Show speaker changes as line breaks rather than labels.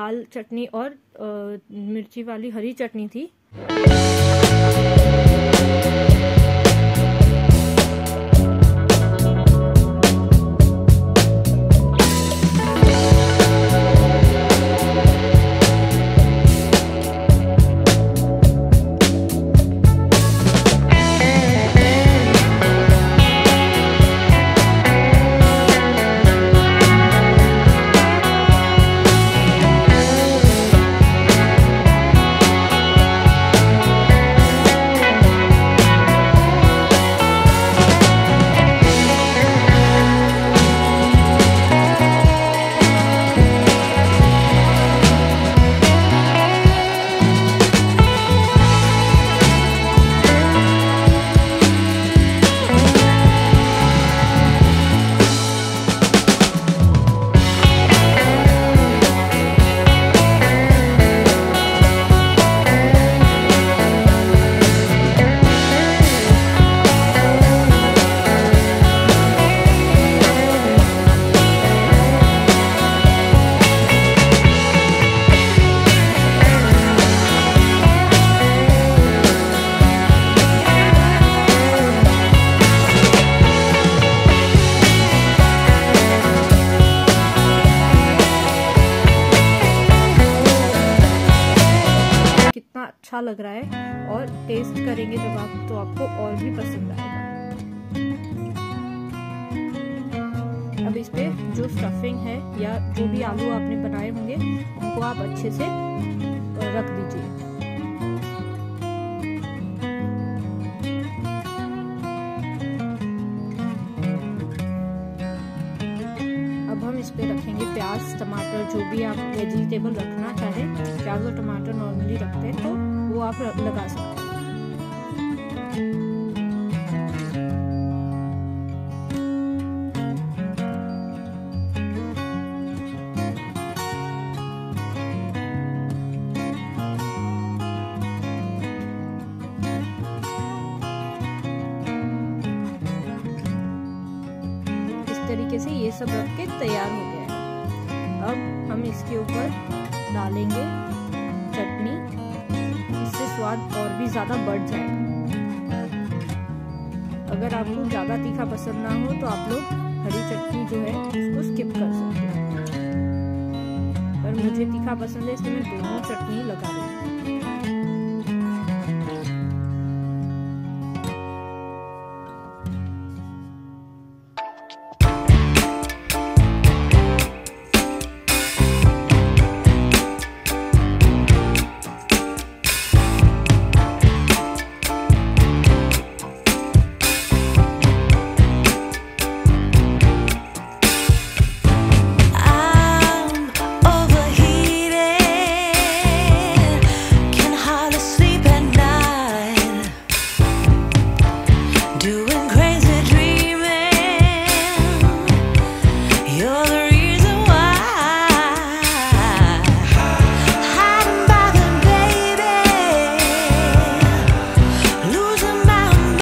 लाल चटनी और मिर्ची वाली हरी चटनी थी। अच्छा लग रहा है और टेस्ट करेंगे जब आप तो आपको और भी पसंद आएगा। अब इस पे जो स्टफिंग है या जो भी आलू आपने बनाए होंगे उनको आप अच्छे से रख दीजिए। अब हम इस पे रखेंगे प्याज टमाटर, जो भी आप वेजिटेबल रखना चाहें। प्याज और टमाटर नॉर्मली रखते हैं तो वो आप लगा सकते हैं। इस तरीके से ये सब रख के तैयार हो गया है। अब हम इसके ऊपर डालेंगे चटनी, इससे स्वाद और भी ज्यादा बढ़ जाएगा। अगर आपको ज्यादा तीखा पसंद ना हो तो आप लोग हरी चटनी जो है उसको स्किप कर सकते हैं, पर मुझे तीखा पसंद है इसलिए मैं दोनों चटनी लगा रही हूँ।